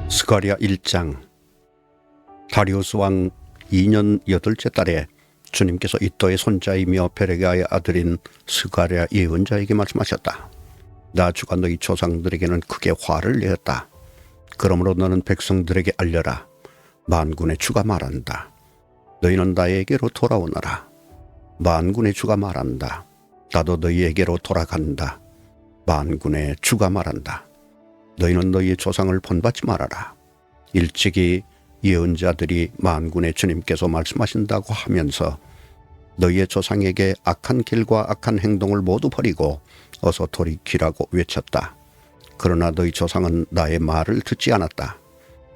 스가랴 1장. 다리우스 왕 2년 8째 달에 주님께서 이또의 손자이며 베레기야의 아들인 스가랴 예언자에게 말씀하셨다. 나 주가 너희 조상들에게는 크게 화를 내었다. 그러므로 너는 백성들에게 알려라. 만군의 주가 말한다. 너희는 나에게로 돌아오너라. 만군의 주가 말한다. 나도 너희에게로 돌아간다. 만군의 주가 말한다. 너희는 너희의 조상을 본받지 말아라. 일찍이 예언자들이 만군의 주님께서 말씀하신다고 하면서 너희의 조상에게 악한 길과 악한 행동을 모두 버리고 어서 돌이키라고 외쳤다. 그러나 너희 조상은 나의 말을 듣지 않았다.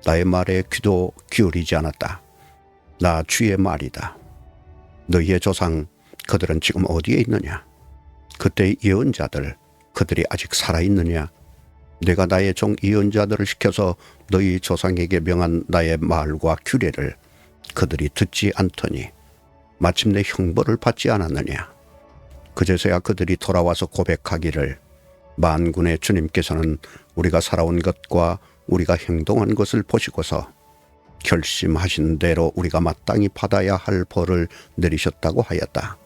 나의 말에 귀도 기울이지 않았다. 나 주의 말이다. 너희의 조상 그들은 지금 어디에 있느냐? 그때의 예언자들 그들이 아직 살아있느냐? 내가 나의 종 예언자들을 시켜서 너희 조상에게 명한 나의 말과 규례를 그들이 듣지 않더니 마침내 형벌을 받지 않았느냐. 그제서야 그들이 돌아와서 고백하기를 만군의 주님께서는 우리가 살아온 것과 우리가 행동한 것을 보시고서 결심하신 대로 우리가 마땅히 받아야 할 벌을 내리셨다고 하였다.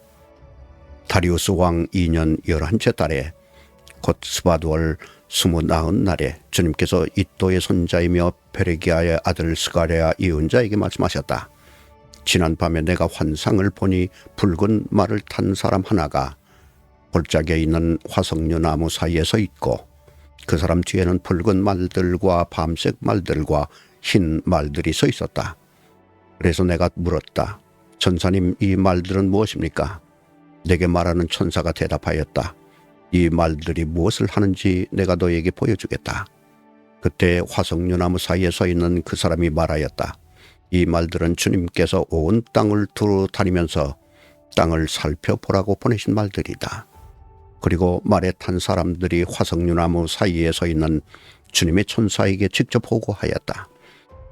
다리우스 왕 2년 11째 달에 곧 스바두월 29날에 주님께서 이또의 손자이며 베레기야의 아들 스가랴 예언자에게 말씀하셨다. 지난 밤에 내가 환상을 보니 붉은 말을 탄 사람 하나가 골짜기에 있는 화석류 나무 사이에 서 있고 그 사람 뒤에는 붉은 말들과 밤색 말들과 흰 말들이 서 있었다. 그래서 내가 물었다. 천사님, 이 말들은 무엇입니까? 내게 말하는 천사가 대답하였다. 이 말들이 무엇을 하는지 내가 너에게 보여주겠다. 그때 화석류나무 사이에 서 있는 그 사람이 말하였다. 이 말들은 주님께서 온 땅을 두루 다니면서 땅을 살펴보라고 보내신 말들이다. 그리고 말에 탄 사람들이 화석류나무 사이에 서 있는 주님의 천사에게 직접 보고하였다.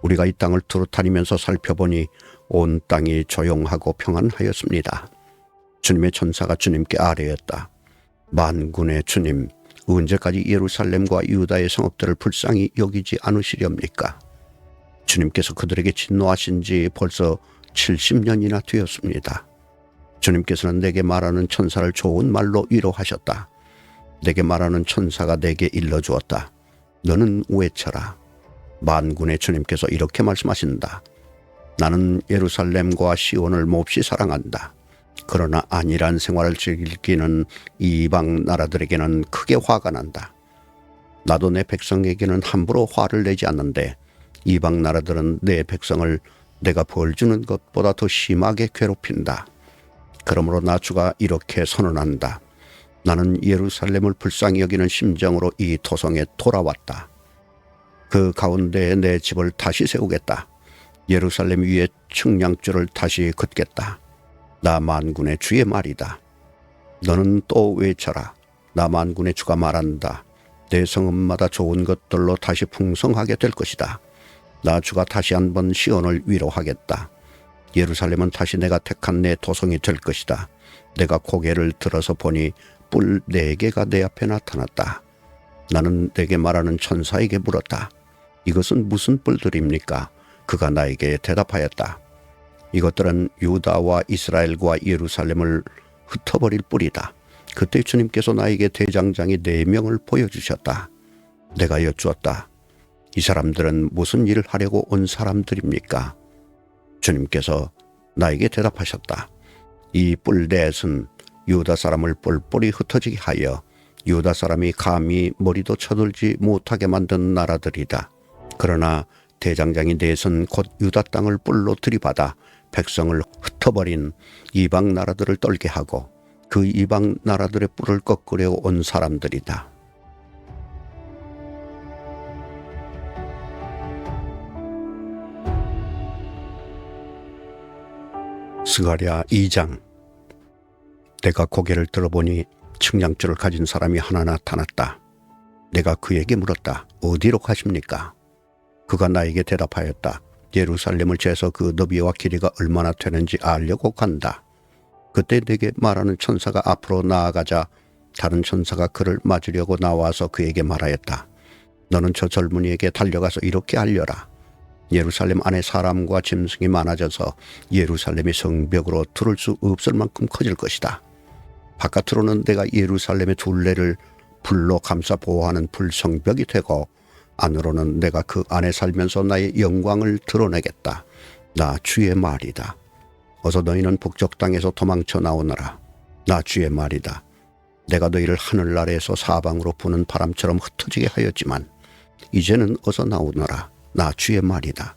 우리가 이 땅을 두루 다니면서 살펴보니 온 땅이 조용하고 평안하였습니다. 주님의 천사가 주님께 아뢰었다. 만군의 주님, 언제까지 예루살렘과 유다의 성읍들을 불쌍히 여기지 않으시렵니까? 주님께서 그들에게 진노하신 지 벌써 70년이나 되었습니다. 주님께서는 내게 말하는 천사를 좋은 말로 위로하셨다. 내게 말하는 천사가 내게 일러주었다. 너는 외쳐라. 만군의 주님께서 이렇게 말씀하신다. 나는 예루살렘과 시온을 몹시 사랑한다. 그러나 안일한 생활을 즐기는 이방 나라들에게는 크게 화가 난다. 나도 내 백성에게는 함부로 화를 내지 않는데 이방 나라들은 내 백성을 내가 벌 주는 것보다 더 심하게 괴롭힌다. 그러므로 나 주가 이렇게 선언한다. 나는 예루살렘을 불쌍히 여기는 심정으로 이 토성에 돌아왔다. 그 가운데에 내 집을 다시 세우겠다. 예루살렘 위에 측량줄을 다시 긋겠다. 나 만군의 주의 말이다. 너는 또 외쳐라. 나 만군의 주가 말한다. 내 성읍마다 좋은 것들로 다시 풍성하게 될 것이다. 나 주가 다시 한번 시온을 위로하겠다. 예루살렘은 다시 내가 택한 내 도성이 될 것이다. 내가 고개를 들어서 보니 뿔 4개가 내 앞에 나타났다. 나는 내게 말하는 천사에게 물었다. 이것은 무슨 뿔들입니까? 그가 나에게 대답하였다. 이것들은 유다와 이스라엘과 예루살렘을 흩어버릴 뿔이다. 그때 주님께서 나에게 대장장이 4명을 보여주셨다. 내가 여쭈었다. 이 사람들은 무슨 일을 하려고 온 사람들입니까? 주님께서 나에게 대답하셨다. 이 뿔 넷은 유다 사람을 뿔뿔이 흩어지게 하여 유다 사람이 감히 머리도 쳐들지 못하게 만든 나라들이다. 그러나 대장장이 넷은 곧 유다 땅을 뿔로 들이받아 백성을 흩어버린 이방 나라들을 떨게 하고 그 이방 나라들의 뿔을 꺾으려 온 사람들이다. 스가랴 2장. 내가 고개를 들어보니 측량줄을 가진 사람이 하나 나타났다. 내가 그에게 물었다. 어디로 가십니까? 그가 나에게 대답하였다. 예루살렘을 재서 그 너비와 길이가 얼마나 되는지 알려고 간다. 그때 내게 말하는 천사가 앞으로 나아가자 다른 천사가 그를 맞으려고 나와서 그에게 말하였다. 너는 저 젊은이에게 달려가서 이렇게 알려라. 예루살렘 안에 사람과 짐승이 많아져서 예루살렘이 성벽으로 두를 수 없을 만큼 커질 것이다. 바깥으로는 내가 예루살렘의 둘레를 불로 감싸 보호하는 불성벽이 되고 안으로는 내가 그 안에 살면서 나의 영광을 드러내겠다. 나 주의 말이다. 어서 너희는 북쪽 땅에서 도망쳐 나오너라. 나 주의 말이다. 내가 너희를 하늘 아래에서 사방으로 부는 바람처럼 흩어지게 하였지만 이제는 어서 나오너라. 나 주의 말이다.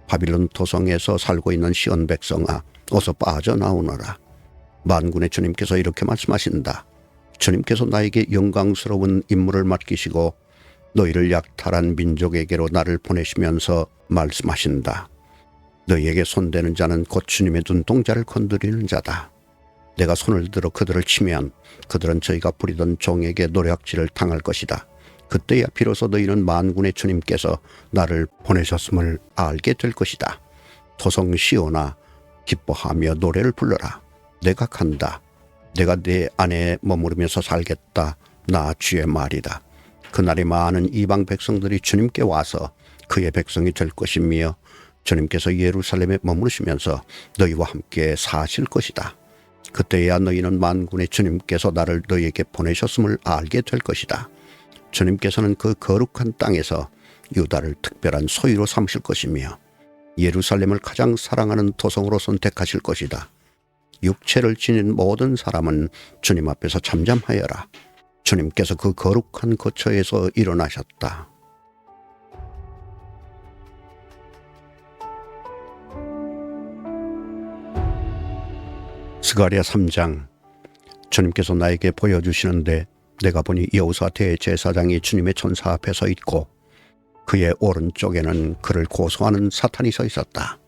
바빌론 도성에서 살고 있는 시온 백성아, 어서 빠져나오너라. 만군의 주님께서 이렇게 말씀하신다. 주님께서 나에게 영광스러운 임무를 맡기시고 너희를 약탈한 민족에게로 나를 보내시면서 말씀하신다. 너희에게 손대는 자는 곧 주님의 눈동자를 건드리는 자다. 내가 손을 들어 그들을 치면 그들은 저희가 부리던 종에게 노략질을 당할 것이다. 그때야 비로소 너희는 만군의 주님께서 나를 보내셨음을 알게 될 것이다. 도성 시온아, 기뻐하며 노래를 불러라. 내가 간다. 내가 내 안에 머무르면서 살겠다. 나 주의 말이다. 그날에 많은 이방 백성들이 주님께 와서 그의 백성이 될 것이며 주님께서 예루살렘에 머무르시면서 너희와 함께 사실 것이다. 그때야 너희는 만군의 주님께서 나를 너희에게 보내셨음을 알게 될 것이다. 주님께서는 그 거룩한 땅에서 유다를 특별한 소유로 삼으실 것이며 예루살렘을 가장 사랑하는 도성으로 선택하실 것이다. 육체를 지닌 모든 사람은 주님 앞에서 잠잠하여라. 주님께서 그 거룩한 거처에서 일어나셨다. 스가랴 3장. 주님께서 나에게 보여주시는데 내가 보니 여호수아 대제사장이 주님의 천사 앞에 서 있고 그의 오른쪽에는 그를 고소하는 사탄이 서 있었다.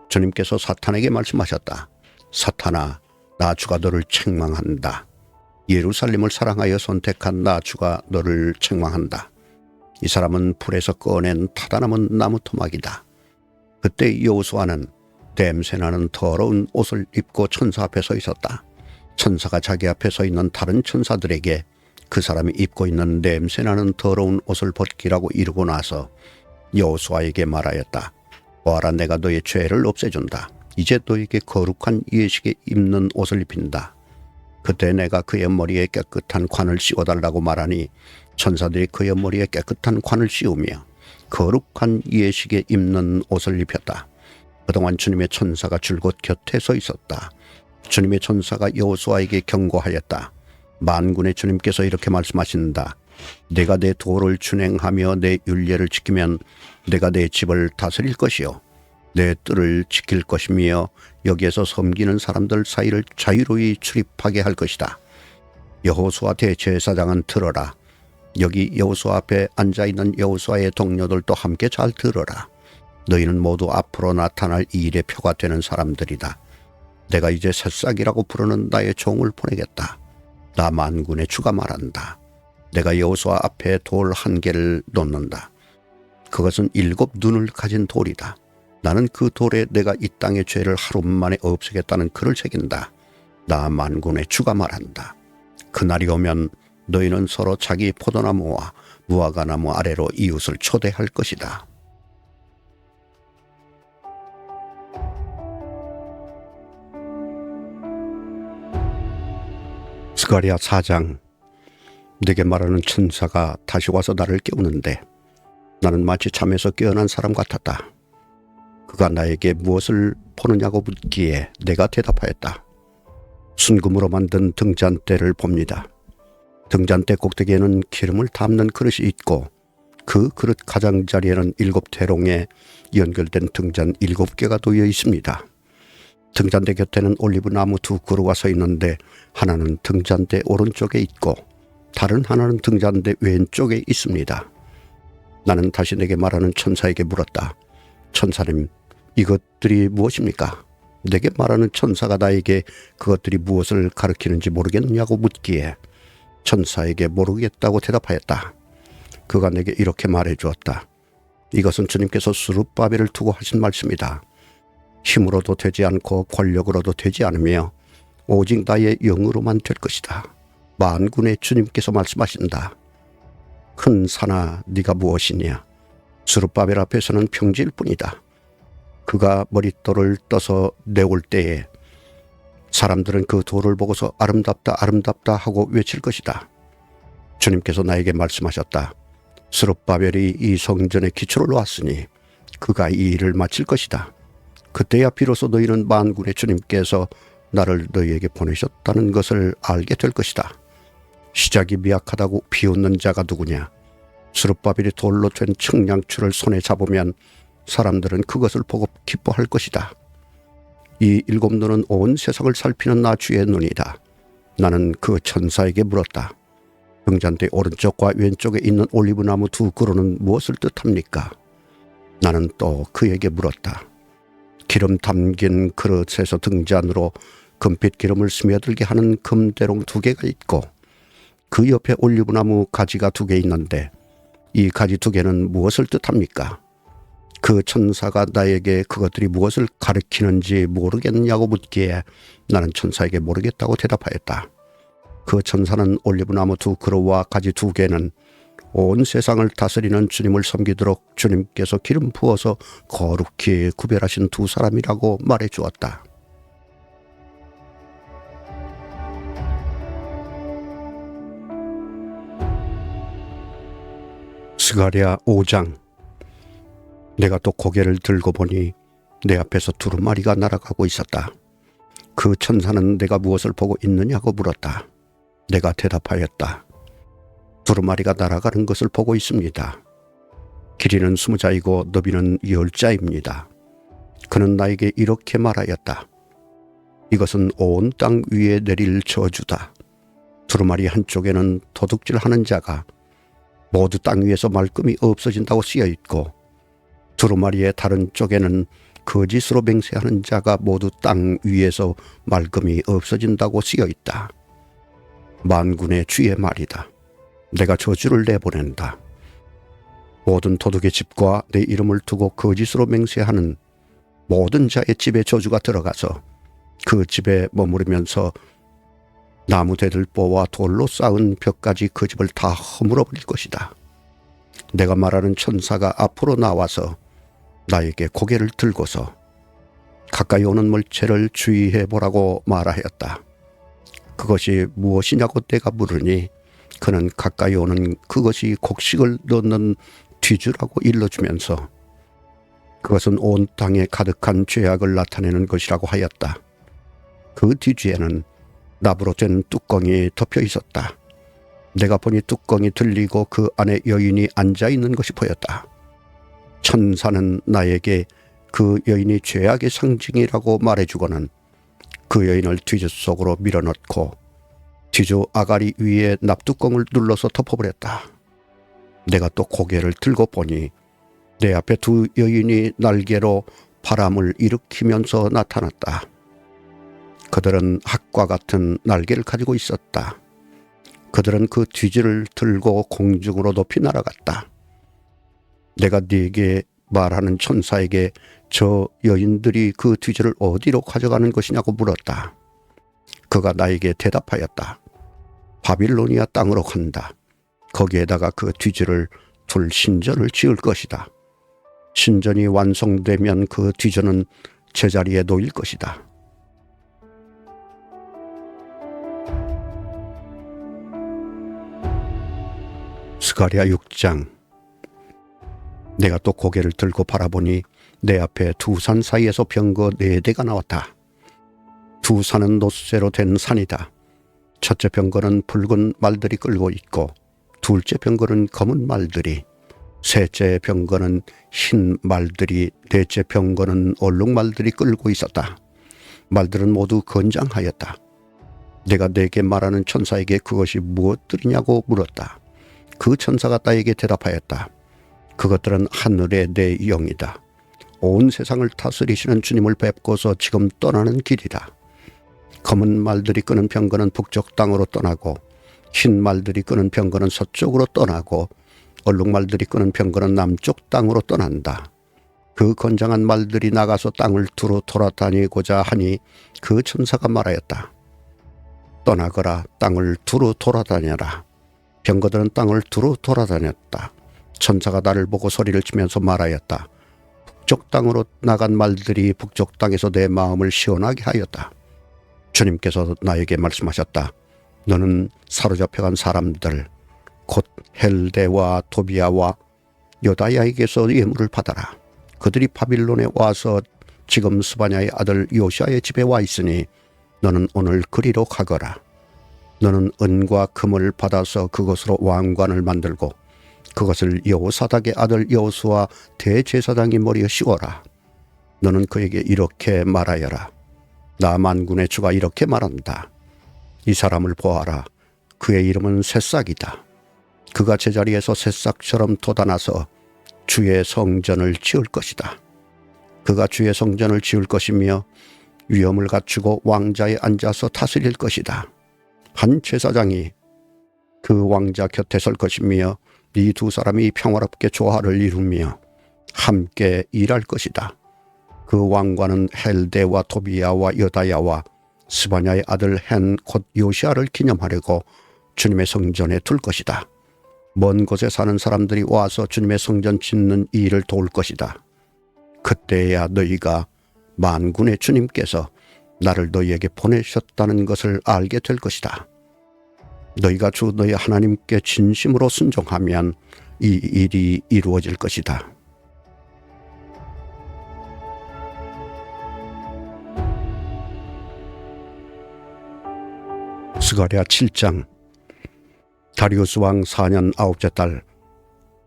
주님께서 사탄에게 말씀하셨다. 사탄아, 나 주가 너를 책망한다. 예루살렘을 사랑하여 선택한 나 주가 너를 책망한다. 이 사람은 불에서 꺼낸 타다남은 나무 토막이다. 그때 여호수아는 냄새나는 더러운 옷을 입고 천사 앞에 서 있었다. 천사가 자기 앞에 서 있는 다른 천사들에게 그 사람이 입고 있는 냄새나는 더러운 옷을 벗기라고 이르고 나서 여호수아에게 말하였다. 보아라, 내가 너의 죄를 없애준다. 이제 너에게 거룩한 예식에 입는 옷을 입힌다. 그때 내가 그의 머리에 깨끗한 관을 씌워달라고 말하니 천사들이 그의 머리에 깨끗한 관을 씌우며 거룩한 예식에 입는 옷을 입혔다. 그동안 주님의 천사가 줄곧 곁에 서 있었다. 주님의 천사가 여호수아에게 경고하였다. 만군의 주님께서 이렇게 말씀하신다. 내가 내 도를 준행하며 내 율례를 지키면 내가 내 집을 다스릴 것이요 내 뜰을 지킬 것이며 여기에서 섬기는 사람들 사이를 자유로이 출입하게 할 것이다. 여호수아 대제사장은 들어라. 여기 여호수아 앞에 앉아있는 여호수아의 동료들도 함께 잘 들어라. 너희는 모두 앞으로 나타날 이 일의 표가 되는 사람들이다. 내가 이제 새싹이라고 부르는 나의 종을 보내겠다. 나 만군의 주가 말한다. 내가 여호수아 앞에 돌 한 개를 놓는다. 그것은 7 눈을 가진 돌이다. 나는 그 돌에 내가 이 땅의 죄를 하루 만에 없애겠다는 글을 새긴다. 나 만군의 주가 말한다. 그날이 오면 너희는 서로 자기 포도나무와 무화과나무 아래로 이웃을 초대할 것이다. 스가랴 4장. 내게 말하는 천사가 다시 와서 나를 깨우는데 나는 마치 잠에서 깨어난 사람 같았다. 그가 나에게 무엇을 보느냐고 묻기에 내가 대답하였다. 순금으로 만든 등잔대를 봅니다. 등잔대 꼭대기에는 기름을 담는 그릇이 있고 그 그릇 가장자리에는 7 대롱에 연결된 등잔 7개가 놓여 있습니다. 등잔대 곁에는 올리브나무 2 그루가 서 있는데 하나는 등잔대 오른쪽에 있고 다른 하나는 등잔대 왼쪽에 있습니다. 나는 다시 내게 말하는 천사에게 물었다. 천사님, 이것들이 무엇입니까? 내게 말하는 천사가 나에게 그것들이 무엇을 가리키는지 모르겠느냐고 묻기에 천사에게 모르겠다고 대답하였다. 그가 내게 이렇게 말해 주었다. 이것은 주님께서 스룹바벨을 두고 하신 말씀이다. 힘으로도 되지 않고 권력으로도 되지 않으며 오직 나의 영으로만 될 것이다. 만군의 주님께서 말씀하신다. 큰 산아 네가 무엇이냐. 스룹바벨 앞에서는 평지일 뿐이다. 그가 머릿돌을 떠서 내올 때에 사람들은 그 돌을 보고서 아름답다 아름답다 하고 외칠 것이다. 주님께서 나에게 말씀하셨다. 스룹바벨이 이 성전의 기초를 놓았으니 그가 이 일을 마칠 것이다. 그때야 비로소 너희는 만군의 주님께서 나를 너희에게 보내셨다는 것을 알게 될 것이다. 시작이 미약하다고 비웃는 자가 누구냐. 스룹바벨이 돌로 된 측량추를 손에 잡으면 사람들은 그것을 보고 기뻐할 것이다. 이 일곱 눈은 온 세상을 살피는 나 주의 눈이다. 나는 그 천사에게 물었다. 등잔대 오른쪽과 왼쪽에 있는 올리브나무 두 그루는 무엇을 뜻합니까? 나는 또 그에게 물었다. 기름 담긴 그릇에서 등잔으로 금빛 기름을 스며들게 하는 금대롱 두 개가 있고 그 옆에 올리브나무 가지가 두 개 있는데 이 가지 두 개는 무엇을 뜻합니까? 그 천사가 나에게 그것들이 무엇을 가리키는지 모르겠냐고 묻기에 나는 천사에게 모르겠다고 대답하였다. 그 천사는 올리브나무 두 그루와 가지 두 개는 온 세상을 다스리는 주님을 섬기도록 주님께서 기름 부어서 거룩히 구별하신 두 사람이라고 말해 주었다. 스가랴 5장. 내가 또 고개를 들고 보니 내 앞에서 두루마리가 날아가고 있었다. 그 천사는 내가 무엇을 보고 있느냐고 물었다. 내가 대답하였다. 두루마리가 날아가는 것을 보고 있습니다. 길이는 20자이고 너비는 10자입니다. 그는 나에게 이렇게 말하였다. 이것은 온 땅 위에 내릴 저주다. 두루마리 한쪽에는 도둑질하는 자가 모두 땅 위에서 말끔히 없어진다고 쓰여 있고 두루마리의 다른 쪽에는 거짓으로 맹세하는 자가 모두 땅 위에서 말끔히 없어진다고 쓰여 있다. 만군의 주의 말이다. 내가 저주를 내보낸다. 모든 도둑의 집과 내 이름을 두고 거짓으로 맹세하는 모든 자의 집에 저주가 들어가서 그 집에 머무르면서 나무 대들보와 돌로 쌓은 벽까지 그 집을 다 허물어 버릴 것이다. 내가 말하는 천사가 앞으로 나와서 나에게 고개를 들고서 가까이 오는 물체를 주의해 보라고 말하였다. 그것이 무엇이냐고 내가 물으니 그는 가까이 오는 그것이 곡식을 넣는 뒤주라고 일러주면서 그것은 온 땅에 가득한 죄악을 나타내는 것이라고 하였다. 그 뒤주에는 납으로 된 뚜껑이 덮여 있었다. 내가 보니 뚜껑이 들리고 그 안에 여인이 앉아있는 것이 보였다. 천사는 나에게 그 여인이 죄악의 상징이라고 말해주고는 그 여인을 뒤주 속으로 밀어넣고 뒤주 아가리 위에 납뚜껑을 눌러서 덮어버렸다. 내가 또 고개를 들고 보니 내 앞에 두 여인이 날개로 바람을 일으키면서 나타났다. 그들은 학과 같은 날개를 가지고 있었다. 그들은 그 뒤지를 들고 공중으로 높이 날아갔다. 내가 네게 말하는 천사에게 저 여인들이 그 뒤지를 어디로 가져가는 것이냐고 물었다. 그가 나에게 대답하였다. 바빌로니아 땅으로 간다. 거기에다가 그 뒤지를 둘 신전을 지을 것이다. 신전이 완성되면 그 뒤전은 제자리에 놓일 것이다. 스가랴 6장. 내가 또 고개를 들고 바라보니 내 앞에 두 산 사이에서 병거 4대가 나왔다. 두 산은 놋쇠로 된 산이다. 첫째 병거는 붉은 말들이 끌고 있고 둘째 병거는 검은 말들이, 셋째 병거는 흰 말들이, 넷째 병거는 얼룩말들이 끌고 있었다. 말들은 모두 건장하였다. 내가 내게 말하는 천사에게 그것이 무엇들이냐고 물었다. 그 천사가 나에게 대답하였다. 그것들은 하늘의 내 영이다. 온 세상을 다스리시는 주님을 뵙고서 지금 떠나는 길이다. 검은 말들이 끄는 병거는 북쪽 땅으로 떠나고, 흰 말들이 끄는 병거는 서쪽으로 떠나고, 얼룩말들이 끄는 병거는 남쪽 땅으로 떠난다. 그 건장한 말들이 나가서 땅을 두루 돌아다니고자 하니 그 천사가 말하였다. 떠나거라, 땅을 두루 돌아다녀라. 병거들은 땅을 두루 돌아다녔다. 천사가 나를 보고 소리를 치면서 말하였다. 북쪽 땅으로 나간 말들이 북쪽 땅에서 내 마음을 시원하게 하였다. 주님께서 나에게 말씀하셨다. 너는 사로잡혀간 사람들 곧 헬데와 토비아와 요다야에게서 예물을 받아라. 그들이 바빌론에 와서 지금 스바냐의 아들 요시아의 집에 와 있으니 너는 오늘 그리로 가거라. 너는 은과 금을 받아서 그것으로 왕관을 만들고 그것을 여호사닥의 아들 여호수아 대제사장의 머리에 씌워라. 너는 그에게 이렇게 말하여라. 나 만군의 주가 이렇게 말한다. 이 사람을 보아라. 그의 이름은 새싹이다. 그가 제자리에서 새싹처럼 돋아나서 주의 성전을 지을 것이다. 그가 주의 성전을 지을 것이며 위엄을 갖추고 왕자에 앉아서 다스릴 것이다. 한 제사장이 그 왕자 곁에 설 것이며 이 두 사람이 평화롭게 조화를 이루며 함께 일할 것이다. 그 왕관은 헬데와 토비아와 여다야와 스바냐의 아들 헨 곧 요시아를 기념하려고 주님의 성전에 둘 것이다. 먼 곳에 사는 사람들이 와서 주님의 성전 짓는 이 일을 도울 것이다. 그때야 너희가 만군의 주님께서 나를 너희에게 보내셨다는 것을 알게 될 것이다. 너희가 주 너희 하나님께 진심으로 순종하면 이 일이 이루어질 것이다. 스가랴 7장. 다리우스 왕 4년 9째 달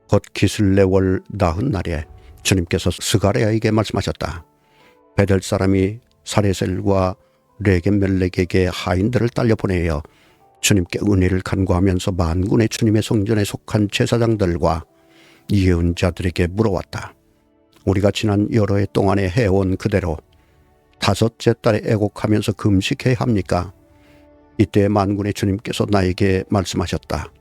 곧 기슬레월 나흔 날에 주님께서 스가랴에게 말씀하셨다. 베델 사람이 사레셀과 레겜멜렉에게 하인들을 딸려 보내어 주님께 은혜를 간구하면서 만군의 주님의 성전에 속한 제사장들과 예언자들에게 물어왔다. 우리가 지난 여러 해 동안에 해온 그대로 다섯째 달에 애곡하면서 금식해야 합니까? 이때 만군의 주님께서 나에게 말씀하셨다.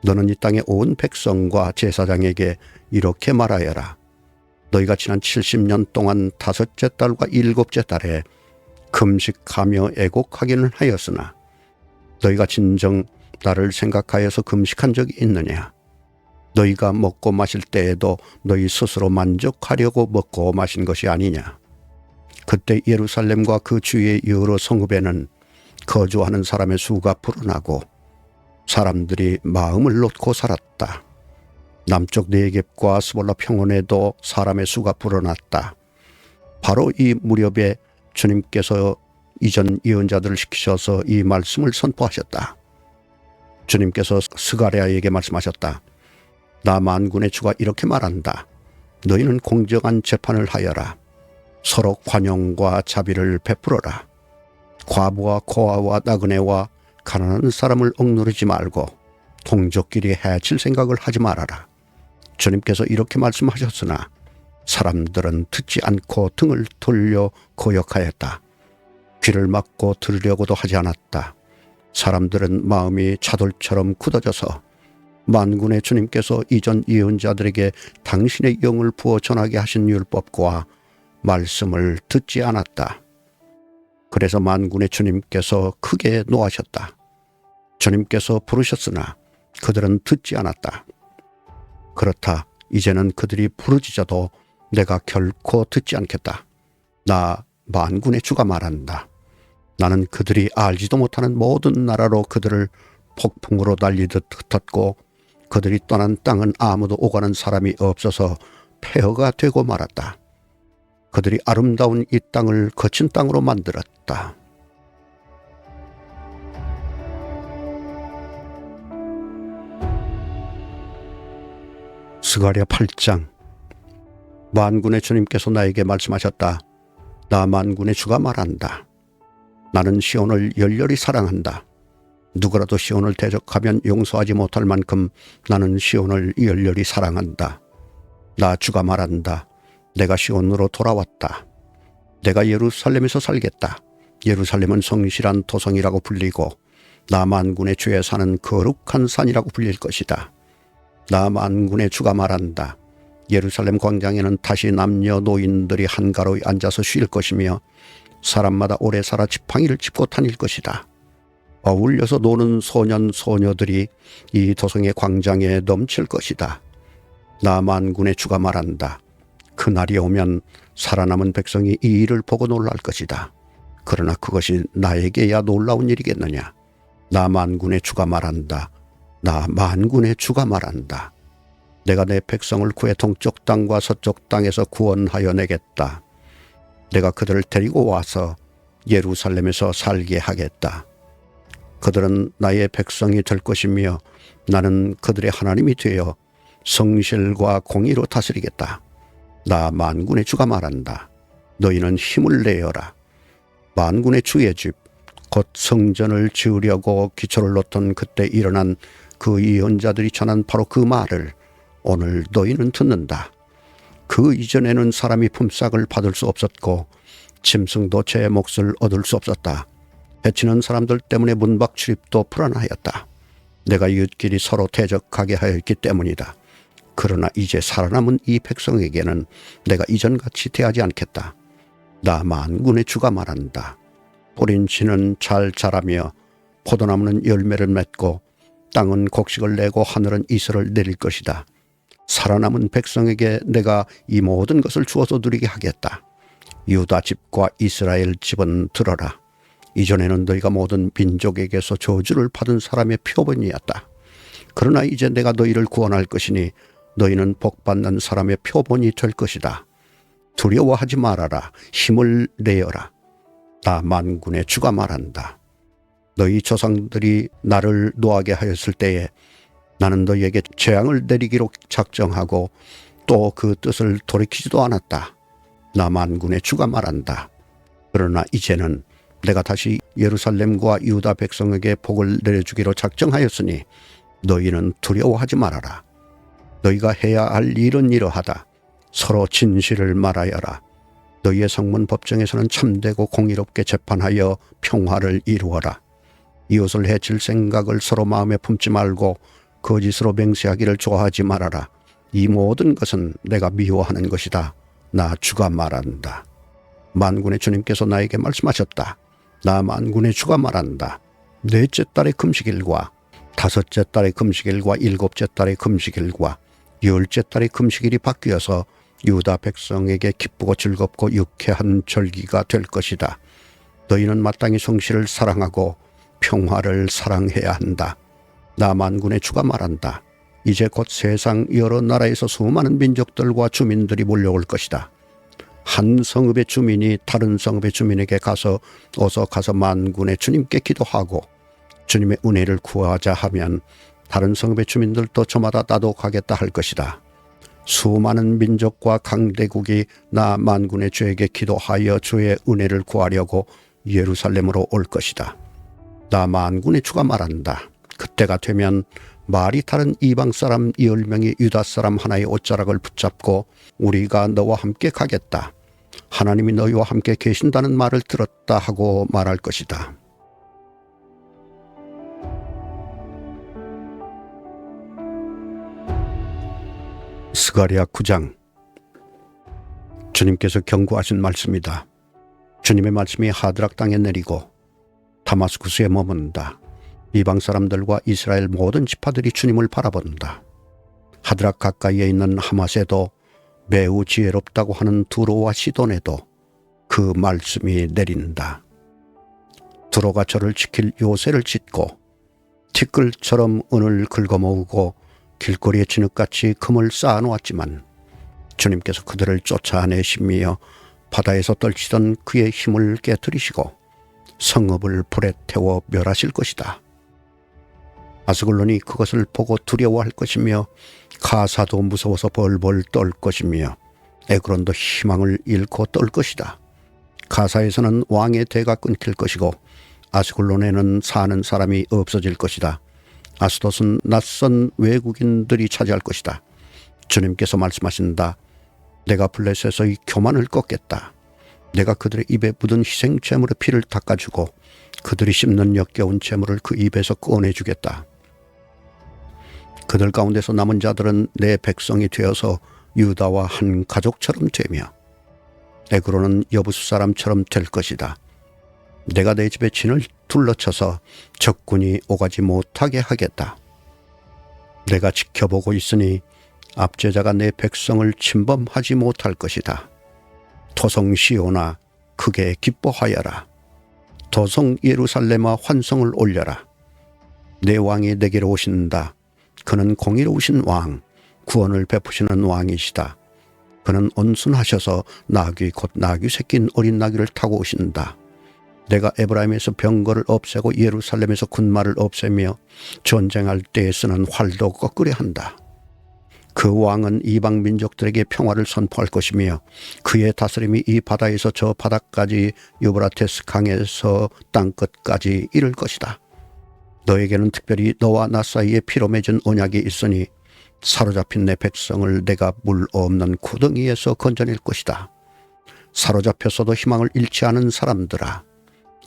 너는 이 땅의 온 백성과 제사장에게 이렇게 말하여라. 너희가 지난 70년 동안 다섯째 달과 일곱째 달에 금식하며 애곡하기는 하였으나 너희가 진정 나를 생각하여서 금식한 적이 있느냐? 너희가 먹고 마실 때에도 너희 스스로 만족하려고 먹고 마신 것이 아니냐? 그때 예루살렘과 그 주위의 여러 성읍에는 거주하는 사람의 수가 불어나고 사람들이 마음을 놓고 살았다. 남쪽 네겝과 스볼라 평원에도 사람의 수가 불어났다. 바로 이 무렵에 주님께서 이전 예언자들을 시키셔서 이 말씀을 선포하셨다. 주님께서 스가랴에게 말씀하셨다. 나 만군의 주가 이렇게 말한다. 너희는 공정한 재판을 하여라. 서로 관용과 자비를 베풀어라. 과부와 고아와 나그네와 가난한 사람을 억누르지 말고 동족끼리 해칠 생각을 하지 말아라. 주님께서 이렇게 말씀하셨으나 사람들은 듣지 않고 등을 돌려 거역하였다. 귀를 막고 들으려고도 하지 않았다. 사람들은 마음이 차돌처럼 굳어져서 만군의 주님께서 이전 예언자들에게 당신의 영을 부어 전하게 하신 율법과 말씀을 듣지 않았다. 그래서 만군의 주님께서 크게 노하셨다. 주님께서 부르셨으나 그들은 듣지 않았다. 그렇다. 이제는 그들이 부르짖어도 내가 결코 듣지 않겠다. 나 만군의 주가 말한다. 나는 그들이 알지도 못하는 모든 나라로 그들을 폭풍으로 날리듯 흩었고 그들이 떠난 땅은 아무도 오가는 사람이 없어서 폐허가 되고 말았다. 그들이 아름다운 이 땅을 거친 땅으로 만들었다. 스가랴 8장. 만군의 주님께서 나에게 말씀하셨다. 나 만군의 주가 말한다. 나는 시온을 열렬히 사랑한다. 누구라도 시온을 대적하면 용서하지 못할 만큼 나는 시온을 열렬히 사랑한다. 나 주가 말한다. 내가 시온으로 돌아왔다. 내가 예루살렘에서 살겠다. 예루살렘은 성실한 토성이라고 불리고 나 만군의 주에 사는 거룩한 산이라고 불릴 것이다. 나 만군의 주가 말한다. 예루살렘 광장에는 다시 남녀 노인들이 한가로이 앉아서 쉴 것이며 사람마다 오래 살아 지팡이를 짚고 다닐 것이다. 어울려서 노는 소년 소녀들이 이 도성의 광장에 넘칠 것이다. 나 만군의 주가 말한다. 그날이 오면 살아남은 백성이 이 일을 보고 놀랄 것이다. 그러나 그것이 나에게야 놀라운 일이겠느냐. 나 만군의 주가 말한다. 나 만군의 주가 말한다. 내가 내 백성을 구해 동쪽 땅과 서쪽 땅에서 구원하여 내겠다. 내가 그들을 데리고 와서 예루살렘에서 살게 하겠다. 그들은 나의 백성이 될 것이며 나는 그들의 하나님이 되어 성실과 공의로 다스리겠다. 나 만군의 주가 말한다. 너희는 힘을 내어라. 만군의 주의 집, 곧 성전을 지으려고 기초를 놓던 그때 일어난 그 예언자들이 전한 바로 그 말을 오늘 너희는 듣는다. 그 이전에는 사람이 품삯을 받을 수 없었고 짐승도 제 몫을 얻을 수 없었다. 해치는 사람들 때문에 문밖 출입도 불안하였다. 내가 이웃끼리 서로 대적하게 하였기 때문이다. 그러나 이제 살아남은 이 백성에게는 내가 이전같이 대하지 않겠다. 나 만군의 주가 말한다. 뿌린치는 잘 자라며 포도나무는 열매를 맺고 땅은 곡식을 내고 하늘은 이슬을 내릴 것이다. 살아남은 백성에게 내가 이 모든 것을 주어서 누리게 하겠다. 유다 집과 이스라엘 집은 들어라. 이전에는 너희가 모든 민족에게서 저주를 받은 사람의 표본이었다. 그러나 이제 내가 너희를 구원할 것이니 너희는 복받는 사람의 표본이 될 것이다. 두려워하지 말아라. 힘을 내어라. 나 만군의 주가 말한다. 너희 조상들이 나를 노하게 하였을 때에 나는 너희에게 재앙을 내리기로 작정하고 또 그 뜻을 돌이키지도 않았다. 나 만군의 주가 말한다. 그러나 이제는 내가 다시 예루살렘과 유다 백성에게 복을 내려주기로 작정하였으니 너희는 두려워하지 말아라. 너희가 해야 할 일은 이러하다. 서로 진실을 말하여라. 너희의 성문 법정에서는 참되고 공의롭게 재판하여 평화를 이루어라. 이웃을 해칠 생각을 서로 마음에 품지 말고 거짓으로 맹세하기를 좋아하지 말아라. 이 모든 것은 내가 미워하는 것이다. 나 주가 말한다. 만군의 주님께서 나에게 말씀하셨다. 나 만군의 주가 말한다. 넷째 달의 금식일과 다섯째 달의 금식일과 일곱째 달의 금식일과 열째 달의 금식일이 바뀌어서 유다 백성에게 기쁘고 즐겁고 유쾌한 절기가 될 것이다. 너희는 마땅히 성실을 사랑하고 평화를 사랑해야 한다. 나 만군의 주가 말한다. 이제 곧 세상 여러 나라에서 수많은 민족들과 주민들이 몰려올 것이다. 한 성읍의 주민이 다른 성읍의 주민에게 가서 어서 가서 만군의 주님께 기도하고 주님의 은혜를 구하자 하면 다른 성읍의 주민들도 저마다 나도 가겠다 할 것이다. 수많은 민족과 강대국이 나 만군의 주에게 기도하여 주의 은혜를 구하려고 예루살렘으로 올 것이다. 나 만군의 주가 말한다. 그때가 되면 말이 다른 이방 사람 10명이 유다 사람 하나의 옷자락을 붙잡고 우리가 너와 함께 가겠다. 하나님이 너희와 함께 계신다는 말을 들었다 하고 말할 것이다. 스가랴 9장. 주님께서 경고하신 말씀이다. 주님의 말씀이 하드락 땅에 내리고 다마스쿠스에 머문다. 이방 사람들과 이스라엘 모든 지파들이 주님을 바라본다. 하드락 가까이에 있는 하맛에도 매우 지혜롭다고 하는 두로와 시돈에도 그 말씀이 내린다. 두로가 저를 지킬 요새를 짓고 티끌처럼 은을 긁어모으고 길거리에 진흙같이 금을 쌓아놓았지만 주님께서 그들을 쫓아내시며 바다에서 떨치던 그의 힘을 깨뜨리시고 성읍을 불에 태워 멸하실 것이다. 아스글론이 그것을 보고 두려워할 것이며 가사도 무서워서 벌벌 떨 것이며 에그론도 희망을 잃고 떨 것이다. 가사에서는 왕의 대가 끊길 것이고 아스글론에는 사는 사람이 없어질 것이다. 아스돗은 낯선 외국인들이 차지할 것이다. 주님께서 말씀하신다. 내가 블레셋의 교만을 꺾겠다. 내가 그들의 입에 묻은 희생 제물의 피를 닦아주고 그들이 씹는 역겨운 제물을 그 입에서 꺼내주겠다. 그들 가운데서 남은 자들은 내 백성이 되어서 유다와 한 가족처럼 되며 에그론은 여부수 사람처럼 될 것이다. 내가 내 집의 진을 둘러쳐서 적군이 오가지 못하게 하겠다. 내가 지켜보고 있으니 압제자가 내 백성을 침범하지 못할 것이다. 토성 시온아 크게 기뻐하여라. 도성 예루살렘아 환성을 올려라. 내 왕이 내게로 오신다. 그는 공의로우신 왕, 구원을 베푸시는 왕이시다. 그는 온순하셔서 나귀 곧 나귀 새낀 어린 나귀를 타고 오신다. 내가 에브라임에서 병거를 없애고 예루살렘에서 군마를 없애며 전쟁할 때에 쓰는 활도 꺾으려 한다. 그 왕은 이방 민족들에게 평화를 선포할 것이며 그의 다스림이 이 바다에서 저 바다까지 유브라테스 강에서 땅끝까지 이를 것이다. 너에게는 특별히 너와 나 사이에 피로 맺은 언약이 있으니 사로잡힌 내 백성을 내가 물 없는 구덩이에서 건져낼 것이다. 사로잡혔어도 희망을 잃지 않은 사람들아,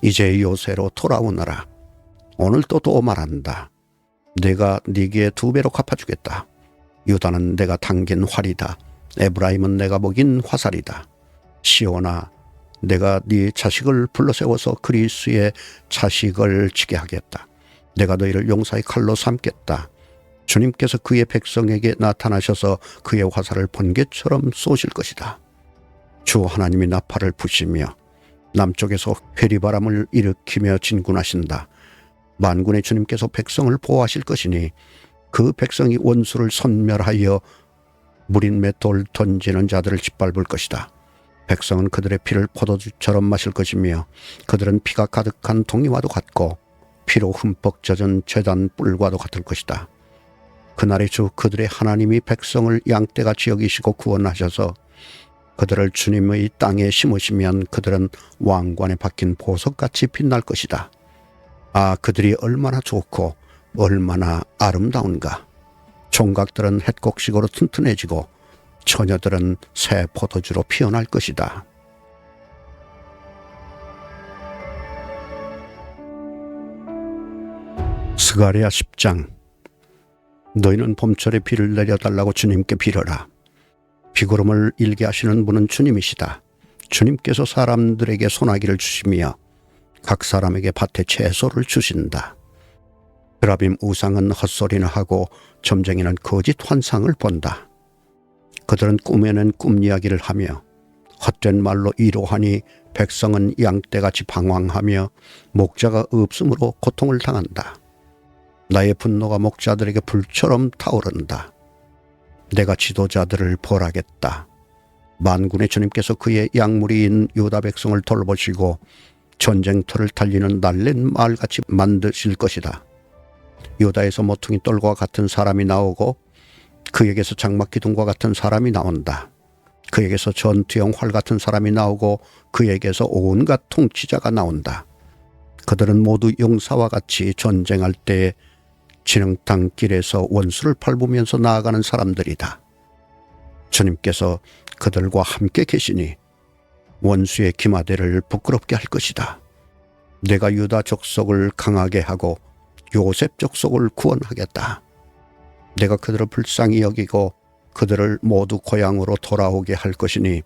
이제 요새로 돌아오너라. 오늘 또 말한다. 내가 네게 2배로 갚아주겠다. 유다는 내가 당긴 활이다. 에브라임은 내가 먹인 화살이다. 시온아, 내가 네 자식을 불러세워서 그리스의 자식을 치게 하겠다. 내가 너희를 용사의 칼로 삼겠다. 주님께서 그의 백성에게 나타나셔서 그의 화살을 번개처럼 쏘실 것이다. 주 하나님이 나팔을 부시며 남쪽에서 회리바람을 일으키며 진군하신다. 만군의 주님께서 백성을 보호하실 것이니 그 백성이 원수를 섬멸하여 무린매 돌 던지는 자들을 짓밟을 것이다. 백성은 그들의 피를 포도주처럼 마실 것이며 그들은 피가 가득한 동이와도 같고 피로 흠뻑 젖은 제단 뿔과도 같을 것이다. 그날의 주 그들의 하나님이 백성을 양떼같이 여기시고 구원하셔서 그들을 주님의 땅에 심으시면 그들은 왕관에 박힌 보석같이 빛날 것이다. 아, 그들이 얼마나 좋고 얼마나 아름다운가. 총각들은 햇곡식으로 튼튼해지고 처녀들은 새 포도주로 피어날 것이다. 스가랴 10장. 너희는 봄철에 비를 내려달라고 주님께 빌어라. 비구름을 일게 하시는 분은 주님이시다. 주님께서 사람들에게 소나기를 주시며 각 사람에게 밭에 채소를 주신다. 드라빔 우상은 헛소리나 하고 점쟁이는 거짓 환상을 본다. 그들은 꿈에는 꿈 이야기를 하며 헛된 말로 위로하니 백성은 양떼같이 방황하며 목자가 없으므로 고통을 당한다. 나의 분노가 목자들에게 불처럼 타오른다. 내가 지도자들을 벌하겠다. 만군의 주님께서 그의 양무리인 유다 백성을 돌보시고 전쟁터를 달리는 날랜 말같이 만드실 것이다. 유다에서 모퉁이 돌과 같은 사람이 나오고 그에게서 장막 기둥과 같은 사람이 나온다. 그에게서 전투용 활 같은 사람이 나오고 그에게서 온갖 통치자가 나온다. 그들은 모두 용사와 같이 전쟁할 때에 진흙탕 길에서 원수를 밟으면서 나아가는 사람들이다. 주님께서 그들과 함께 계시니 원수의 기마대를 부끄럽게 할 것이다. 내가 유다 족속을 강하게 하고 요셉 족속을 구원하겠다. 내가 그들을 불쌍히 여기고 그들을 모두 고향으로 돌아오게 할 것이니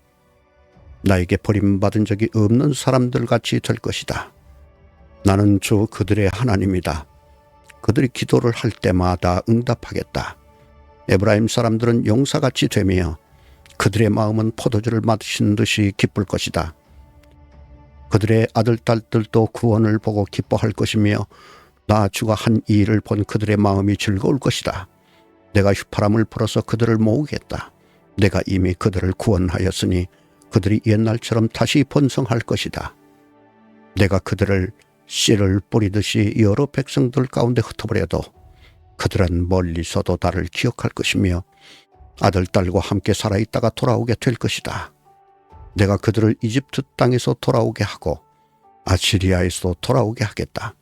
나에게 버림받은 적이 없는 사람들 같이 될 것이다. 나는 주 그들의 하나님이다. 그들이 기도를 할 때마다 응답하겠다. 에브라임 사람들은 용사같이 되며 그들의 마음은 포도주를 마신 듯이 기쁠 것이다. 그들의 아들, 딸들도 구원을 보고 기뻐할 것이며 나 주가 한 이 일을 본 그들의 마음이 즐거울 것이다. 내가 휘파람을 불어서 그들을 모으겠다. 내가 이미 그들을 구원하였으니 그들이 옛날처럼 다시 번성할 것이다. 내가 그들을 씨를 뿌리듯이 여러 백성들 가운데 흩어버려도 그들은 멀리서도 나를 기억할 것이며 아들, 딸과 함께 살아있다가 돌아오게 될 것이다. 내가 그들을 이집트 땅에서 돌아오게 하고 아시리아에서도 돌아오게 하겠다.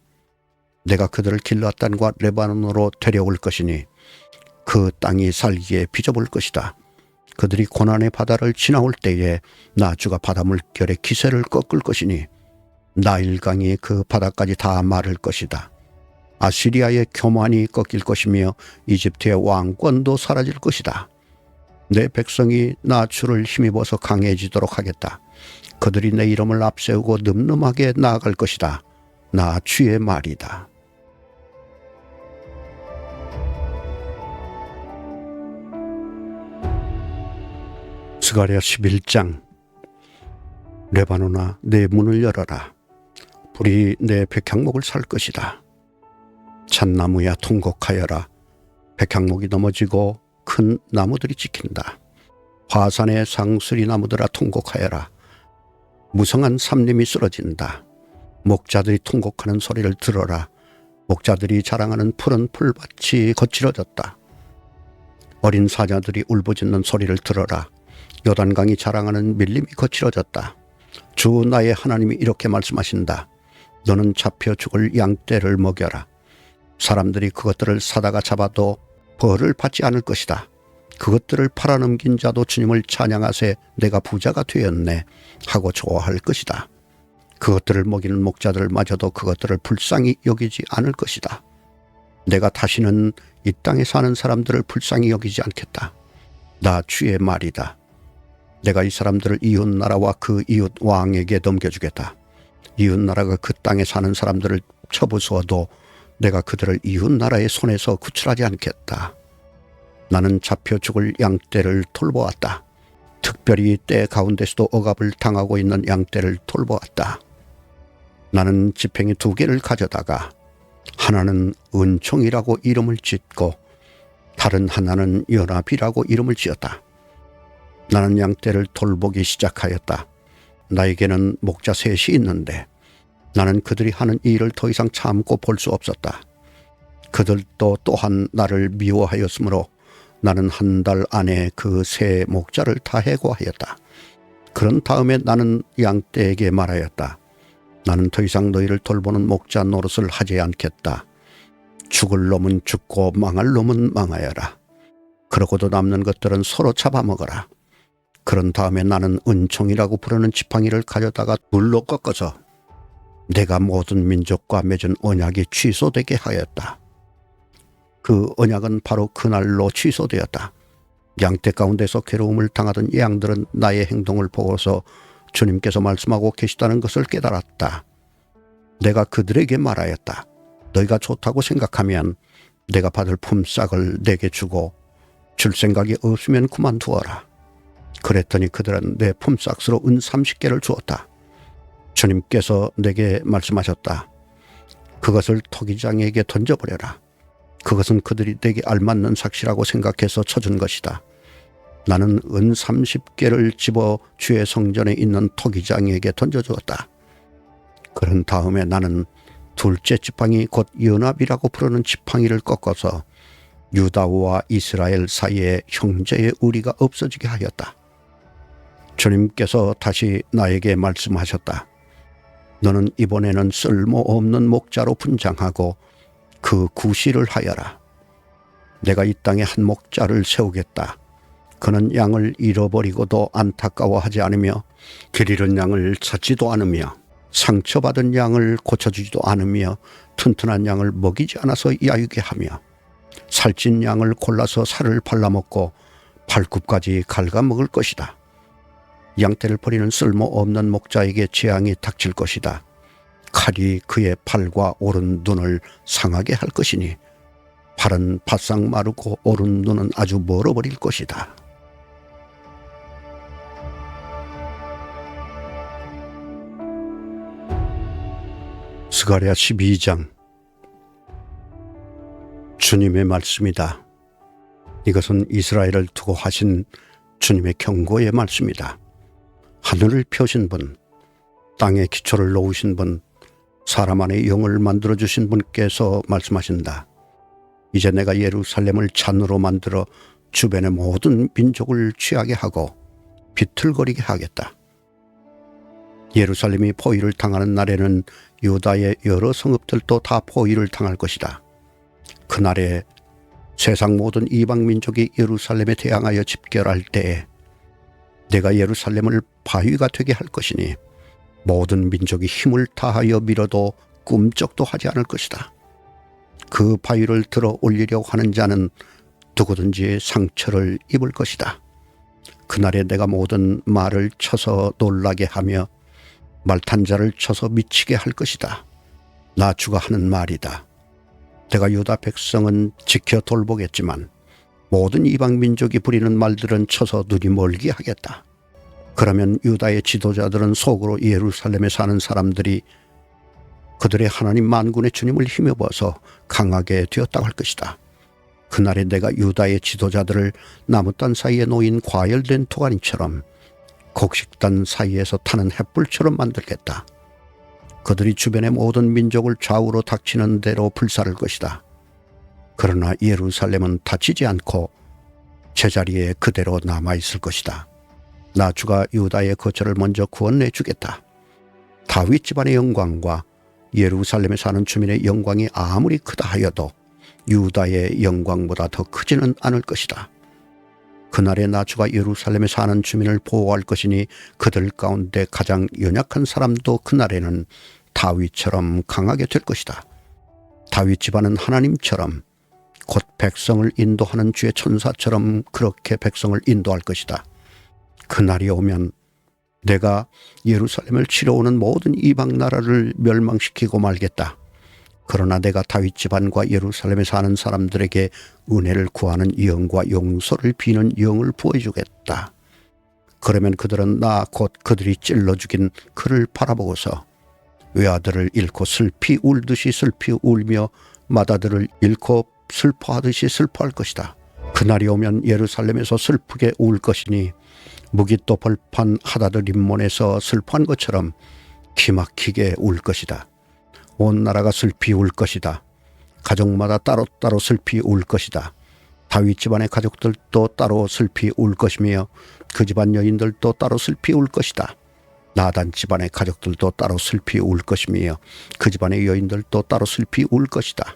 내가 그들을 길앗 땅과 레바논으로 데려올 것이니 그 땅이 살기에 빚어볼 것이다. 그들이 고난의 바다를 지나올 때에 나 주가 바다 물결의 기세를 꺾을 것이니 나일강이 그 바다까지 다 마를 것이다. 아시리아의 교만이 꺾일 것이며 이집트의 왕권도 사라질 것이다. 내 백성이 나 주를 힘입어서 강해지도록 하겠다. 그들이 내 이름을 앞세우고 늠름하게 나아갈 것이다. 나 주의 말이다. 스가랴 11장. 레바논아, 내 문을 열어라. 불이 내 백향목을 살 것이다. 잣나무야, 통곡하여라. 백향목이 넘어지고 큰 나무들이 지킨다. 화산의 상수리 나무들아, 통곡하여라. 무성한 삼림이 쓰러진다. 목자들이 통곡하는 소리를 들어라. 목자들이 자랑하는 푸른 풀밭이 거칠어졌다. 어린 사자들이 울부짖는 소리를 들어라. 요단강이 자랑하는 밀림이 거칠어졌다. 주 나의 하나님이 이렇게 말씀하신다. 너는 잡혀 죽을 양떼를 먹여라. 사람들이 그것들을 사다가 잡아도 벌을 받지 않을 것이다. 그것들을 팔아넘긴 자도 주님을 찬양하세 내가 부자가 되었네 하고 좋아할 것이다. 그것들을 먹이는 목자들마저도 그것들을 불쌍히 여기지 않을 것이다. 내가 다시는 이 땅에 사는 사람들을 불쌍히 여기지 않겠다. 나 주의 말이다. 내가 이 사람들을 이웃나라와 그 이웃 왕에게 넘겨주겠다. 이웃나라가 그 땅에 사는 사람들을 쳐부수어도 내가 그들을 이웃나라의 손에서 구출하지 않겠다. 나는 잡혀 죽을 양떼를 돌보았다. 특별히 때 가운데서도 억압을 당하고 있는 양떼를 돌보았다. 나는 지팡이 2개를 가져다가 하나는 은총이라고 이름을 짓고 다른 하나는 연합이라고 이름을 지었다. 나는 양떼를 돌보기 시작하였다. 나에게는 목자 3이 있는데 나는 그들이 하는 일을 더 이상 참고 볼 수 없었다. 그들도 또한 나를 미워하였으므로 나는 한 달 안에 그 3 목자를 다 해고하였다. 그런 다음에 나는 양떼에게 말하였다. 나는 더 이상 너희를 돌보는 목자 노릇을 하지 않겠다. 죽을 놈은 죽고 망할 놈은 망하여라. 그러고도 남는 것들은 서로 잡아먹어라. 그런 다음에 나는 은총이라고 부르는 지팡이를 가져다가 둘로 꺾어서 내가 모든 민족과 맺은 언약이 취소되게 하였다. 그 언약은 바로 그날로 취소되었다. 양떼 가운데서 괴로움을 당하던 양들은 나의 행동을 보고서 주님께서 말씀하고 계시다는 것을 깨달았다. 내가 그들에게 말하였다. 너희가 좋다고 생각하면 내가 받을 품삯을 내게 주고 줄 생각이 없으면 그만두어라. 그랬더니 그들은 내 품삯으로 은 30개를 주었다. 주님께서 내게 말씀하셨다. 그것을 토기장에게 던져버려라. 그것은 그들이 내게 알맞는 삭시라고 생각해서 쳐준 것이다. 나는 은 30개를 집어 주의 성전에 있는 토기장에게 던져주었다. 그런 다음에 나는 둘째 지팡이 곧 연합이라고 부르는 지팡이를 꺾어서 유다와 이스라엘 사이에 형제의 우리가 없어지게 하였다. 주님께서 다시 나에게 말씀하셨다. 너는 이번에는 쓸모없는 목자로 분장하고 그 구실을 하여라. 내가 이 땅에 한 목자를 세우겠다. 그는 양을 잃어버리고도 안타까워하지 않으며 길 잃은 양을 찾지도 않으며 상처받은 양을 고쳐주지도 않으며 튼튼한 양을 먹이지 않아서 야유게 하며 살찐 양을 골라서 살을 발라먹고 발굽까지 갉아먹을 것이다. 양떼를 버리는 쓸모없는 목자에게 재앙이 닥칠 것이다. 칼이 그의 팔과 오른 눈을 상하게 할 것이니 팔은 바싹 마르고 오른 눈은 아주 멀어버릴 것이다. 스가랴 12장. 주님의 말씀이다. 이것은 이스라엘을 두고 하신 주님의 경고의 말씀이다. 하늘을 펴신 분, 땅에 기초를 놓으신 분, 사람 안에 영을 만들어주신 분께서 말씀하신다. 이제 내가 예루살렘을 잔으로 만들어 주변의 모든 민족을 취하게 하고 비틀거리게 하겠다. 예루살렘이 포위를 당하는 날에는 유다의 여러 성읍들도 다 포위를 당할 것이다. 그날에 세상 모든 이방 민족이 예루살렘에 대항하여 집결할 때에 내가 예루살렘을 바위가 되게 할 것이니 모든 민족이 힘을 다하여 밀어도 꿈쩍도 하지 않을 것이다. 그 바위를 들어 올리려고 하는 자는 누구든지 상처를 입을 것이다. 그날에 내가 모든 말을 쳐서 놀라게 하며 말탄 자를 쳐서 미치게 할 것이다. 나 주가 하는 말이다. 내가 유다 백성은 지켜 돌보겠지만 모든 이방 민족이 부리는 말들은 쳐서 눈이 멀게 하겠다. 그러면 유다의 지도자들은 속으로 예루살렘에 사는 사람들이 그들의 하나님 만군의 주님을 힘입어서 강하게 되었다고 할 것이다. 그날에 내가 유다의 지도자들을 나무단 사이에 놓인 과열된 토가니처럼 곡식단 사이에서 타는 횃불처럼 만들겠다. 그들이 주변의 모든 민족을 좌우로 닥치는 대로 불사를 것이다. 그러나 예루살렘은 다치지 않고 제자리에 그대로 남아있을 것이다. 나 주가 유다의 거처를 먼저 구원해 주겠다. 다윗 집안의 영광과 예루살렘에 사는 주민의 영광이 아무리 크다 하여도 유다의 영광보다 더 크지는 않을 것이다. 그날에 나 주가 예루살렘에 사는 주민을 보호할 것이니 그들 가운데 가장 연약한 사람도 그날에는 다윗처럼 강하게 될 것이다. 다윗 집안은 하나님처럼 곧 백성을 인도하는 주의 천사처럼 그렇게 백성을 인도할 것이다. 그날이 오면 내가 예루살렘을 치러 오는 모든 이방 나라를 멸망시키고 말겠다. 그러나 내가 다윗 집안과 예루살렘에 사는 사람들에게 은혜를 구하는 영과 용서를 비는 영을 부어주겠다. 그러면 그들은 나 곧 그들이 찔러 죽인 그를 바라보고서 외아들을 잃고 슬피 울듯이 슬피 울며 맏아들을 잃고 슬퍼하듯이 슬퍼할 것이다. 그날이 오면 예루살렘에서 슬프게 울 것이니 무기또 벌판 하다드 림몬에서 슬퍼한 것처럼 기막히게 울 것이다. 온 나라가 슬피 울 것이다. 가족마다 따로따로 슬피 울 것이다. 다윗 집안의 가족들도 따로 슬피 울 것이며 그 집안 여인들도 따로 슬피 울 것이다. 나단 집안의 가족들도 따로 슬피 울 것이며 그 집안의 여인들도 따로 슬피 울 것이다.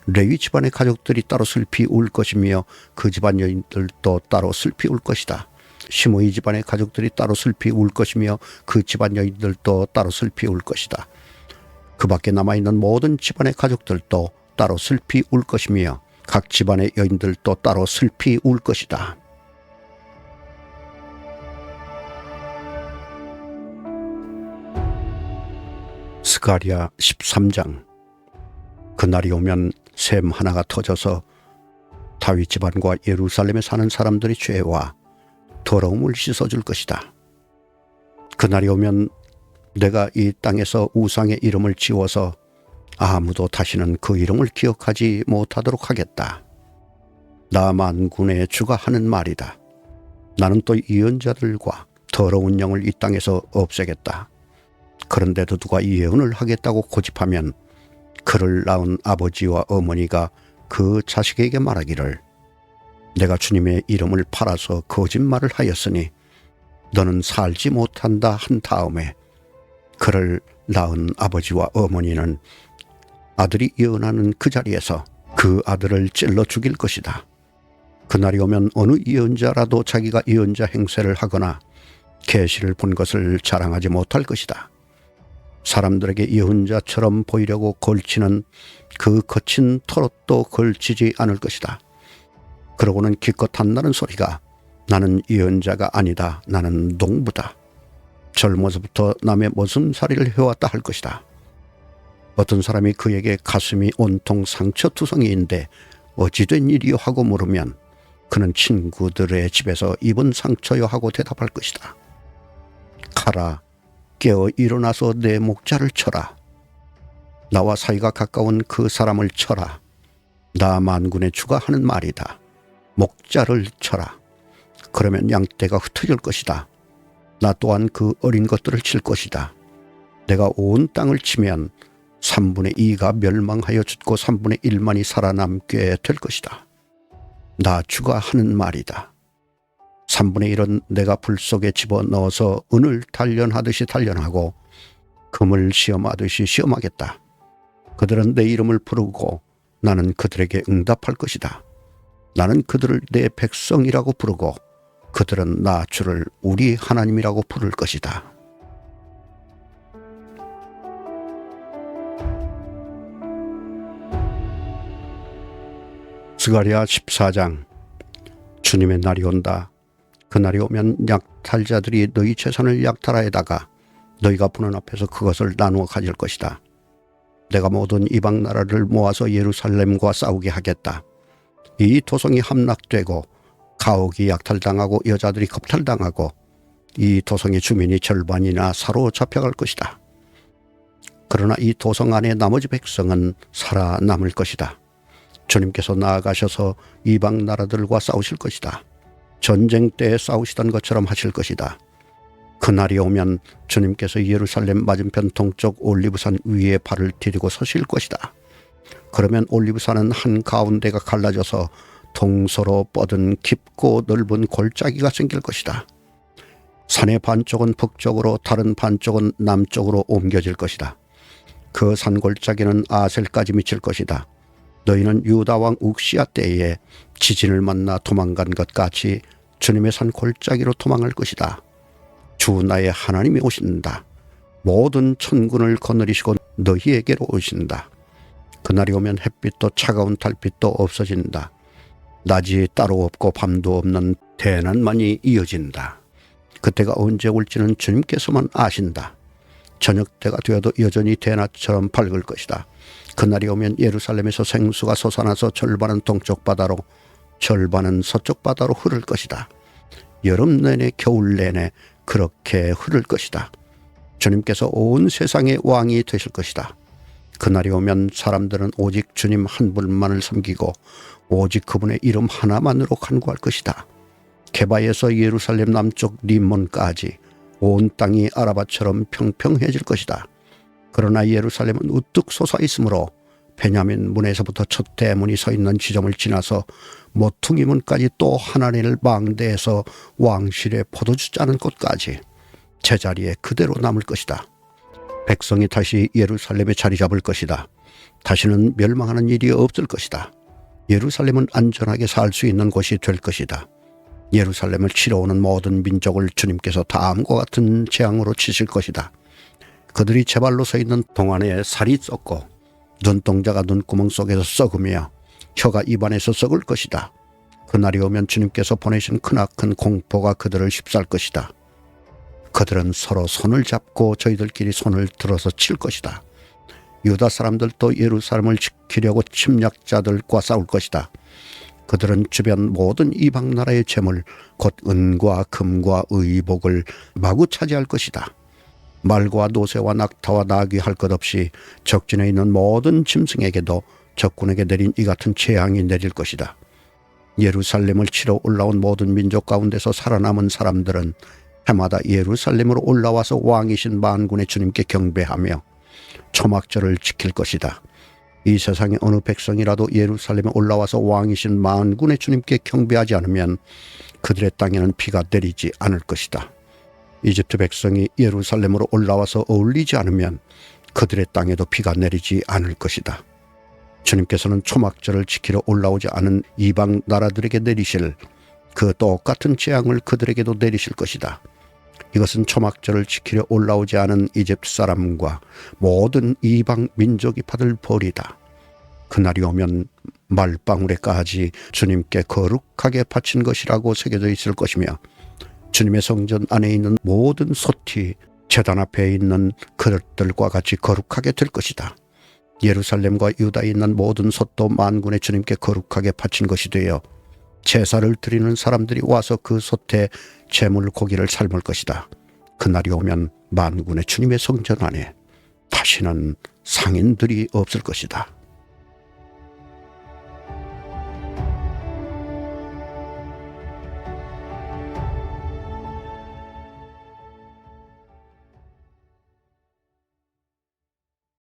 레위 집안의 가족들이 따로 슬피 울 것이며 그 집안 여인들도 따로 슬피 울 것이다. 시므이 집안의 가족들이 따로 슬피 울 것이며 그 집안 여인들도 따로 슬피 울 것이다. 그 밖에 남아있는 모든 집안의 가족들도 따로 슬피 울 것이며 각 집안의 여인들도 따로 슬피 울 것이다. 스가랴 13장. 그날이 오면 샘 하나가 터져서 다윗 집안과 예루살렘에 사는 사람들의 죄와 더러움을 씻어줄 것이다. 그날이 오면 내가 이 땅에서 우상의 이름을 지워서 아무도 다시는 그 이름을 기억하지 못하도록 하겠다. 나 만군의 주가 하는 말이다. 나는 또 예언자들과 더러운 영을 이 땅에서 없애겠다. 그런데도 누가 예언을 하겠다고 고집하면 그를 낳은 아버지와 어머니가 그 자식에게 말하기를 내가 주님의 이름을 팔아서 거짓말을 하였으니 너는 살지 못한다 한 다음에 그를 낳은 아버지와 어머니는 아들이 예언하는 그 자리에서 그 아들을 찔러 죽일 것이다. 그날이 오면 어느 예언자라도 자기가 예언자 행세를 하거나 계시를 본 것을 자랑하지 못할 것이다. 사람들에게 예언자처럼 보이려고 걸치는 그 거친 털옷도 걸치지 않을 것이다. 그러고는 기껏 한다는 소리가 나는 예언자가 아니다. 나는 농부다. 젊어서부터 남의 머슴살이를 해왔다 할 것이다. 어떤 사람이 그에게 가슴이 온통 상처투성이인데 어찌 된 일이요 하고 물으면 그는 친구들의 집에서 입은 상처요 하고 대답할 것이다. 가라, 깨어 일어나서 내 목자를 쳐라. 나와 사이가 가까운 그 사람을 쳐라. 나 만군의 주가 하는 말이다. 목자를 쳐라. 그러면 양떼가 흩어질 것이다. 나 또한 그 어린 것들을 칠 것이다. 내가 온 땅을 치면 3분의 2가 멸망하여 죽고 3분의 1만이 살아남게 될 것이다. 나 주가 하는 말이다. 3분의 1은 내가 불 속에 집어넣어서 은을 단련하듯이 단련하고 금을 시험하듯이 시험하겠다. 그들은 내 이름을 부르고 나는 그들에게 응답할 것이다. 나는 그들을 내 백성이라고 부르고 그들은 나 주를 우리 하나님이라고 부를 것이다. 스가랴 14장. 주님의 날이 온다. 그날이 오면 약탈자들이 너희 재산을 약탈하여다가 너희가 보는 앞에서 그것을 나누어 가질 것이다. 내가 모든 이방 나라를 모아서 예루살렘과 싸우게 하겠다. 이 도성이 함락되고 가옥이 약탈당하고 여자들이 겁탈당하고 이 도성의 주민이 절반이나 사로잡혀갈 것이다. 그러나 이 도성 안에 나머지 백성은 살아남을 것이다. 주님께서 나아가셔서 이방 나라들과 싸우실 것이다. 전쟁 때 싸우시던 것처럼 하실 것이다. 그날이 오면 주님께서 예루살렘 맞은편 동쪽 올리브산 위에 발을 디디고 서실 것이다. 그러면 올리브산은 한가운데가 갈라져서 동서로 뻗은 깊고 넓은 골짜기가 생길 것이다. 산의 반쪽은 북쪽으로 다른 반쪽은 남쪽으로 옮겨질 것이다. 그 산골짜기는 아셀까지 미칠 것이다. 너희는 유다 왕 욱시야 때에 지진을 만나 도망간 것 같이 주님의 산 골짜기로 도망할 것이다. 주 나의 하나님이 오신다. 모든 천군을 거느리시고 너희에게로 오신다. 그날이 오면 햇빛도 차가운 달빛도 없어진다. 낮이 따로 없고 밤도 없는 대난만이 이어진다. 그때가 언제 올지는 주님께서만 아신다. 저녁 때가 되어도 여전히 대낮처럼 밝을 것이다. 그날이 오면 예루살렘에서 생수가 솟아나서 절반은 동쪽 바다로 절반은 서쪽 바다로 흐를 것이다. 여름 내내 겨울 내내 그렇게 흐를 것이다. 주님께서 온 세상의 왕이 되실 것이다. 그날이 오면 사람들은 오직 주님 한 분만을 섬기고 오직 그분의 이름 하나만으로 간구할 것이다. 게바에서 예루살렘 남쪽 림몬까지 온 땅이 아라바처럼 평평해질 것이다. 그러나 예루살렘은 우뚝 솟아 있으므로 베냐민 문에서부터 첫 대문이 서 있는 지점을 지나서 모퉁이 문까지 또 하나님을 망대에서 왕실의 포도주 짜는 곳까지 제자리에 그대로 남을 것이다. 백성이 다시 예루살렘에 자리 잡을 것이다. 다시는 멸망하는 일이 없을 것이다. 예루살렘은 안전하게 살 수 있는 곳이 될 것이다. 예루살렘을 치러 오는 모든 민족을 주님께서 다음과 같은 재앙으로 치실 것이다. 그들이 제발로 서 있는 동안에 살이 썩고 눈동자가 눈구멍 속에서 썩으며 혀가 입안에서 썩을 것이다. 그날이 오면 주님께서 보내신 크나큰 공포가 그들을 휩쌀 것이다. 그들은 서로 손을 잡고 저희들끼리 손을 들어서 칠 것이다. 유다 사람들도 예루살렘을 지키려고 침략자들과 싸울 것이다. 그들은 주변 모든 이방 나라의 재물 곧 은과 금과 의복을 마구 차지할 것이다. 말과 노새와 낙타와 나귀 할 것 없이 적진에 있는 모든 짐승에게도 적군에게 내린 이 같은 재앙이 내릴 것이다. 예루살렘을 치러 올라온 모든 민족 가운데서 살아남은 사람들은 해마다 예루살렘으로 올라와서 왕이신 만군의 주님께 경배하며 초막절을 지킬 것이다. 이 세상의 어느 백성이라도 예루살렘에 올라와서 왕이신 만군의 주님께 경배하지 않으면 그들의 땅에는 비가 내리지 않을 것이다. 이집트 백성이 예루살렘으로 올라와서 어울리지 않으면 그들의 땅에도 비가 내리지 않을 것이다. 주님께서는 초막절을 지키러 올라오지 않은 이방 나라들에게 내리실 그 똑같은 재앙을 그들에게도 내리실 것이다. 이것은 초막절을 지키려 올라오지 않은 이집트 사람과 모든 이방 민족이 받을 벌이다. 그날이 오면 말방울에까지 주님께 거룩하게 바친 것이라고 새겨져 있을 것이며 주님의 성전 안에 있는 모든 솥이 제단 앞에 있는 그릇들과 같이 거룩하게 될 것이다. 예루살렘과 유다에 있는 모든 솥도 만군의 주님께 거룩하게 바친 것이 되어 제사를 드리는 사람들이 와서 그 솥에 제물 고기를 삶을 것이다. 그날이 오면 만군의 주님의 성전 안에 다시는 상인들이 없을 것이다.